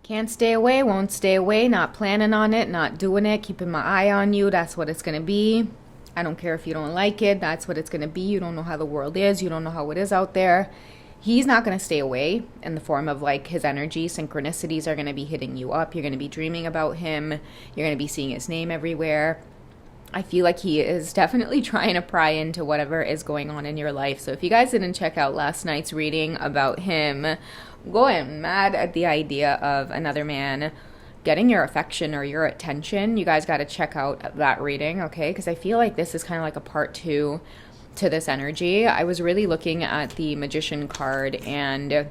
Can't stay away, won't stay away, not planning on it, not doing it, keeping my eye on you. That's what it's going to be. I don't care if you don't like it. That's what it's going to be. You don't know how the world is. You don't know how it is out there. He's not going to stay away in the form of like his energy. Synchronicities are going to be hitting you up. You're going to be dreaming about him. You're going to be seeing his name everywhere. I feel like he is definitely trying to pry into whatever is going on in your life. So if you guys didn't check out last night's reading about him going mad at the idea of another man getting your affection or your attention, you guys got to check out that reading, okay? Because I feel like this is kind of like a part 2 to this energy. I was really looking at the Magician card, and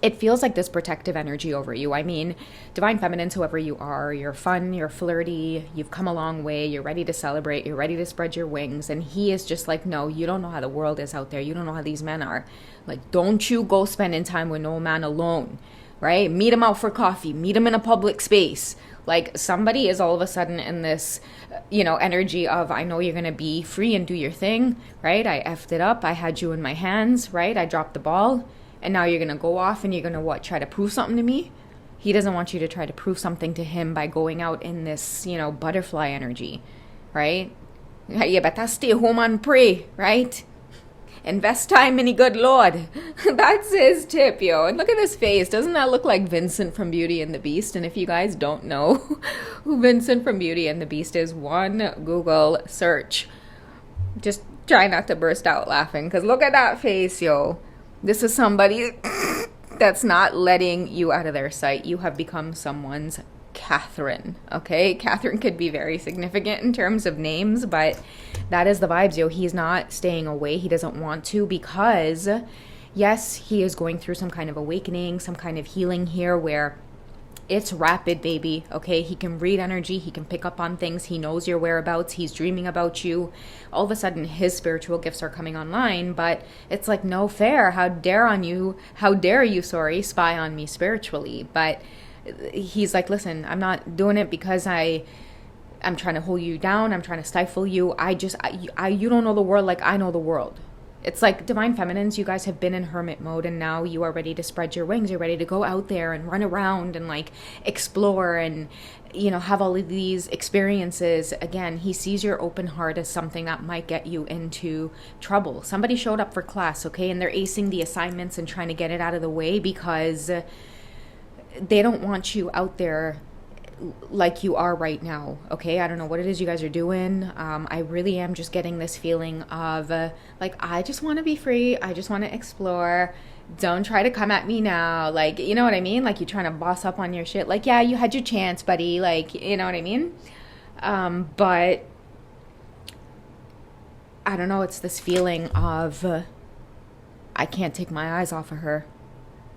it feels like this protective energy over you. I mean, Divine Feminines, whoever you are, you're fun, you're flirty, you've come a long way, you're ready to celebrate, you're ready to spread your wings. And he is just like, no, you don't know how the world is out there. You don't know how these men are. Like, don't you go spending time with no man alone, right? Meet him out for coffee, meet him in a public space. Like, somebody is all of a sudden in this, energy of, I know you're going to be free and do your thing, right? I effed it up. I had you in my hands, right? I dropped the ball. And now you're going to go off and you're going to, try to prove something to me? He doesn't want you to try to prove something to him by going out in this, butterfly energy, right? You better stay home and pray, right? Invest time in the good Lord. That's his tip, yo. And look at his face. Doesn't that look like Vincent from Beauty and the Beast? And if you guys don't know who Vincent from Beauty and the Beast is, one Google search. Just try not to burst out laughing, because look at that face, yo. This is somebody that's not letting you out of their sight. You have become someone's Catherine, okay? Catherine could be very significant in terms of names, but that is the vibes, yo. He's not staying away. He doesn't want to, because, yes, he is going through some kind of awakening, some kind of healing here where it's rapid, baby, okay? He can read energy. He can pick up on things. He knows your whereabouts. He's dreaming about you. All of a sudden, his spiritual gifts are coming online, but it's like, no fair. How dare you, spy on me spiritually? But he's like, listen, I'm not doing it because I'm trying to hold you down. I'm trying to stifle you. You don't know the world like I know the world. It's like Divine Feminines, you guys have been in hermit mode, and now you are ready to spread your wings. You're ready to go out there and run around and like explore and, have all of these experiences. Again, he sees your open heart as something that might get you into trouble. Somebody showed up for class, okay, and they're acing the assignments and trying to get it out of the way because they don't want you out there like you are right now, okay? I don't know what it is you guys are doing. I really am just getting this feeling of I just want to be free. I just want to explore. Don't try to come at me now. Like, you know what I mean? Like, you're trying to boss up on your shit. Like, yeah, you had your chance, buddy. Like, you know what I mean? But I don't know. It's this feeling of I can't take my eyes off of her.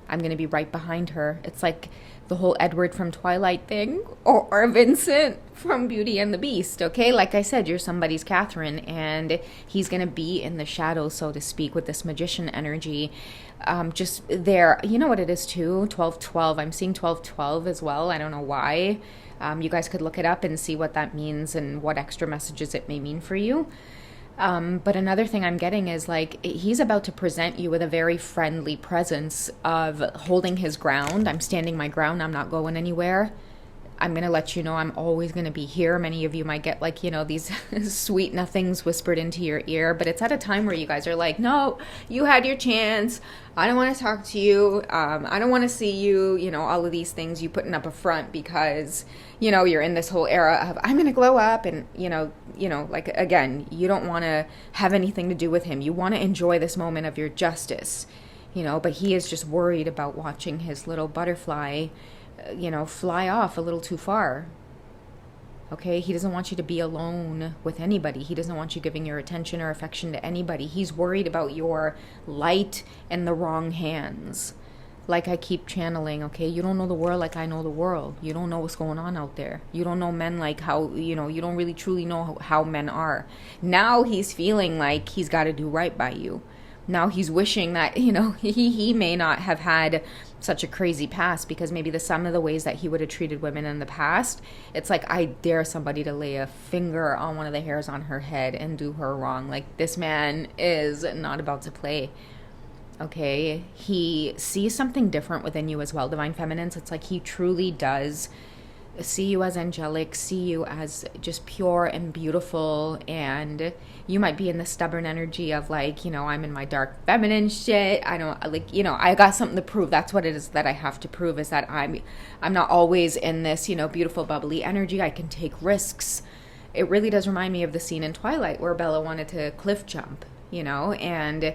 I'm going to be right behind her. It's like the whole Edward from Twilight thing, or Vincent from Beauty and the Beast, okay? Like I said, you're somebody's Catherine, and he's going to be in the shadows, so to speak, with this magician energy. Just there, you know what it is too? 1212. I'm seeing 1212 as well. I don't know why. You guys could look it up and see what that means and what extra messages it may mean for you. But another thing I'm getting is like he's about to present you with a very friendly presence of holding his ground. I'm standing my ground. I'm not going anywhere. I'm going to let you know I'm always going to be here. Many of you might get these sweet nothings whispered into your ear, but it's at a time where you guys are like, no, you had your chance. I don't want to talk to you. I don't want to see you, all of these things you putting up a front because, you're in this whole era of I'm going to glow up and, again, you don't want to have anything to do with him. You want to enjoy this moment of your justice, but he is just worried about watching his little butterfly fly off a little too far. Okay, he doesn't want you to be alone with anybody. He doesn't want you giving your attention or affection to anybody. He's worried about your light in the wrong hands. Like I keep channeling, okay, you don't know the world like I know the world. You don't know what's going on out there. You don't know men like how, you don't really truly know how men are. Now he's feeling like he's got to do right by you. Now he's wishing that, he may not have had such a crazy past, because maybe some of the ways that he would have treated women in the past, it's like I dare somebody to lay a finger on one of the hairs on her head and do her wrong. Like, this man is not about to play. Okay, he sees something different within you as well, divine feminines. It's like he truly does see you as angelic, see you as just pure and beautiful. And you might be in the stubborn energy of like, I'm in my dark feminine shit. I don't like, I got something to prove. That's what it is that I have to prove, is that I'm not always in this, beautiful bubbly energy. I can take risks. It really does remind me of the scene in Twilight where Bella wanted to cliff jump, and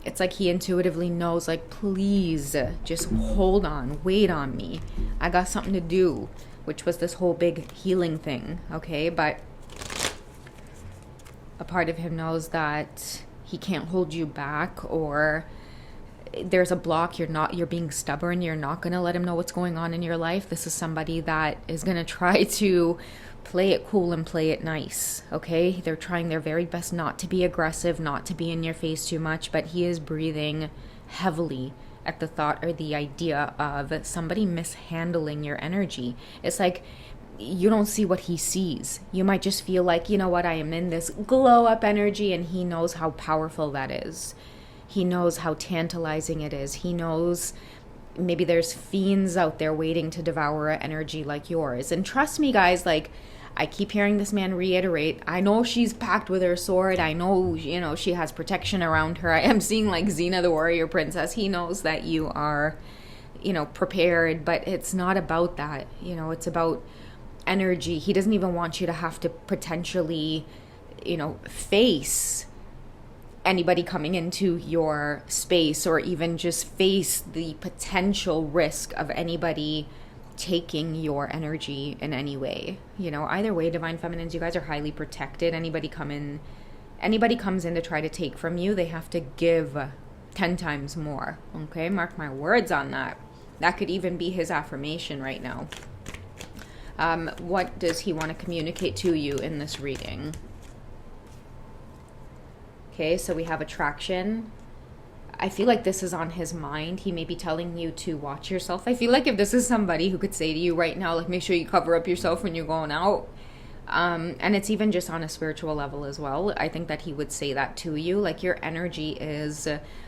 it's like he intuitively knows, like, please just hold on, wait on me. I got something to do, which was this whole big healing thing, okay? But a part of him knows that he can't hold you back, or there's a block. You're being stubborn. You're not going to let him know what's going on in your life. This is somebody that is going to try to play it cool and play it nice, okay? They're trying their very best not to be aggressive, not to be in your face too much, but he is breathing heavily at the thought or the idea of somebody mishandling your energy. It's like you don't see what he sees. You might just feel like, I am in this glow up energy, and he knows how powerful that is. He knows how tantalizing it is. He knows maybe there's fiends out there waiting to devour an energy like yours. And trust me, guys, like, I keep hearing this man reiterate, I know she's packed with her sword. I know, she has protection around her. I am seeing like Xena the warrior princess. He knows that you are, prepared, but it's not about that. It's about energy. He doesn't even want you to have to potentially, face anybody coming into your space, or even just face the potential risk of anybody taking your energy in any way. Either way, divine feminines, you guys are highly protected. Anybody comes in to try to take from you, they have to give 10 times more. Okay, mark my words on that. That could even be his affirmation right now. What does he want to communicate to you in this reading? Okay, so we have attraction. I feel like this is on his mind. He may be telling you to watch yourself. I feel like if this is somebody who could say to you right now, like, make sure you cover up yourself when you're going out. And it's even just on a spiritual level as well. I think that he would say that to you. Like, your energy is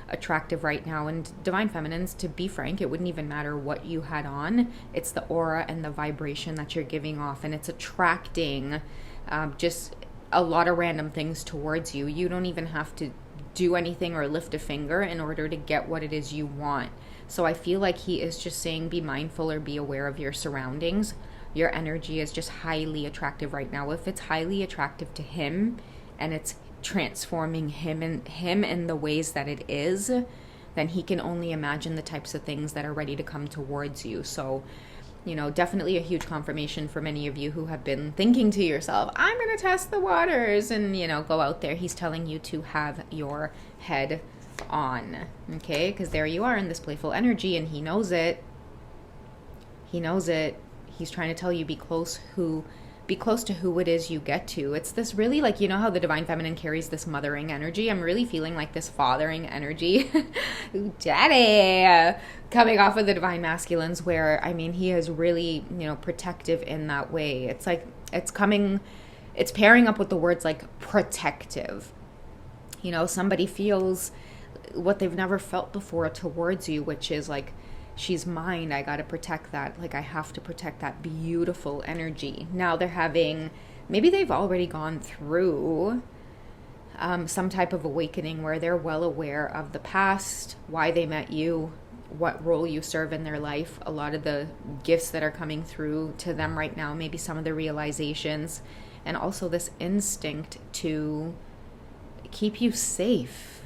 attractive right now. And divine feminines, to be frank, it wouldn't even matter what you had on. It's the aura and the vibration that you're giving off. And it's attracting just a lot of random things towards you. You don't even have to do anything or lift a finger in order to get what it is you want. So I feel like he is just saying, be mindful or be aware of your surroundings. Your energy is just highly attractive right now. If it's highly attractive to him and it's transforming him in the ways that it is, then he can only imagine the types of things that are ready to come towards you. So definitely a huge confirmation for many of you who have been thinking to yourself, I'm going to test the waters and, go out there. He's telling you to have your head on, okay? Because there you are in this playful energy, and he knows it. He knows it. He's trying to tell you, be close to who it is you get to. It's this really, like, how the divine feminine carries this mothering energy. I'm really feeling like this fathering energy. Ooh, daddy, coming off of the divine masculines, where, he is really, protective in that way. It's like, it's pairing up with the words like protective. Somebody feels what they've never felt before towards you, which is like, she's mine. I got to protect that. Like, I have to protect that beautiful energy. Now maybe they've already gone through some type of awakening where they're well aware of the past, why they met you, what role you serve in their life, a lot of the gifts that are coming through to them right now, maybe some of the realizations, and also this instinct to keep you safe.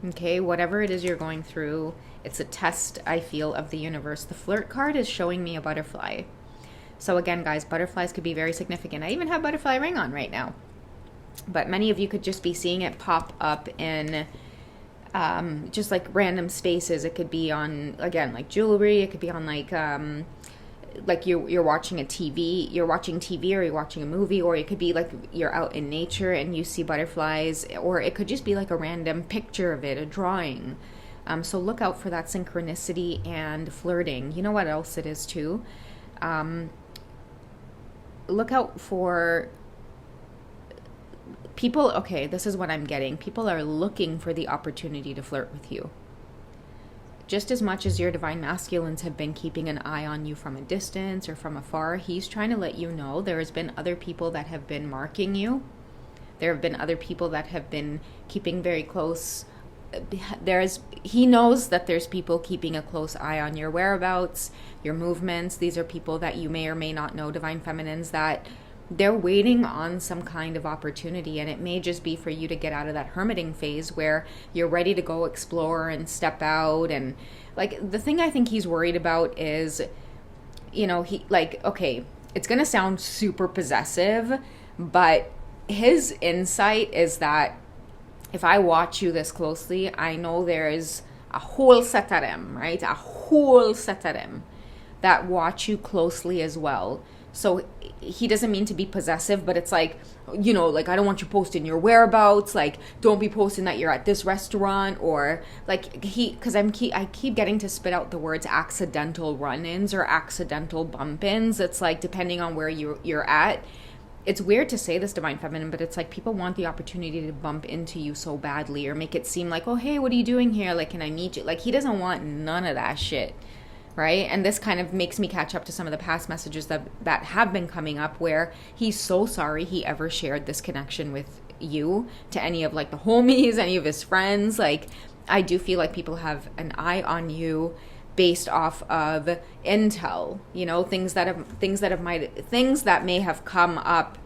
Okay, whatever it is you're going through, it's a test, I feel, of the universe. The flirt card is showing me a butterfly. So again, guys, butterflies could be very significant. I even have butterfly ring on right now. But many of you could just be seeing it pop up in just like random spaces. It could be on, again, like jewelry. It could be on like you're watching TV, or you're watching a movie, or it could be like you're out in nature and you see butterflies, or it could just be like a random picture of it, a drawing. So look out for that synchronicity and flirting. You know what else it is too? Look out for people. Okay, this is what I'm getting. People are looking for the opportunity to flirt with you. just as much as your divine masculines have been keeping an eye on you from a distance or from afar, he's trying to let you know there has been other people that have been marking you. There have been other people that have been keeping very close. He knows that there's people keeping a close eye on your whereabouts, your movements. These are people that you may or may not know, divine feminines, that they're waiting on some kind of opportunity, and it may just be for you to get out of that hermiting phase where you're ready to go explore and step out. And like, the thing I think he's worried about is, he, like, okay, it's gonna sound super possessive, but his insight is that if I watch you this closely, I know there is a whole set of them, right? A whole set of them that watch you closely as well. So he doesn't mean to be possessive, but it's like, like, I don't want you posting your whereabouts. Like, don't be posting that you're at this restaurant, or like because I keep getting to spit out the words accidental run-ins or accidental bump-ins. It's like, depending on where you're at. It's weird to say this, divine feminine, but it's like people want the opportunity to bump into you so badly, or make it seem like, oh, hey, what are you doing here? Like, can I meet you? Like, he doesn't want none of that shit. Right? And this kind of makes me catch up to some of the past messages that have been coming up, where he's so sorry he ever shared this connection with you to any of like the homies, any of his friends. Like, I do feel like people have an eye on you based off of intel, things that may have come up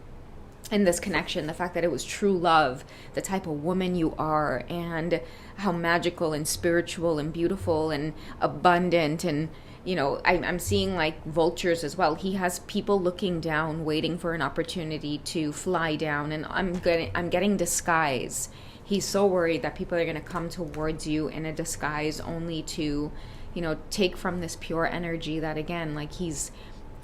in this connection, the fact that it was true love, the type of woman you are, and how magical and spiritual and beautiful and abundant. And I'm seeing like vultures as well. He has people looking down, waiting for an opportunity to fly down. And I'm getting disguise. He's so worried that people are going to come towards you in a disguise, only to take from this pure energy that, again, like, he's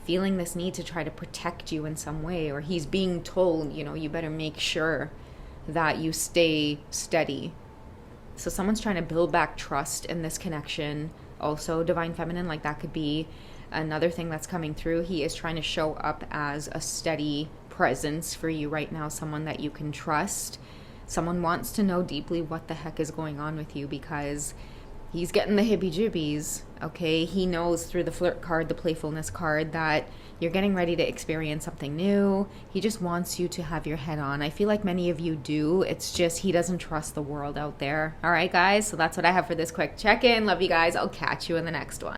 feeling this need to try to protect you in some way, or he's being told, you better make sure that you stay steady. So someone's trying to build back trust in this connection. Also, divine feminine, like, that could be another thing that's coming through. He is trying to show up as a steady presence for you right now, someone that you can trust. Someone wants to know deeply what the heck is going on with you, because he's getting the hippie-jibbies, okay? He knows through the flirt card, the playfulness card, that you're getting ready to experience something new. He just wants you to have your head on. I feel like many of you do. It's just he doesn't trust the world out there. All right, guys? So that's what I have for this quick check-in. Love you guys. I'll catch you in the next one.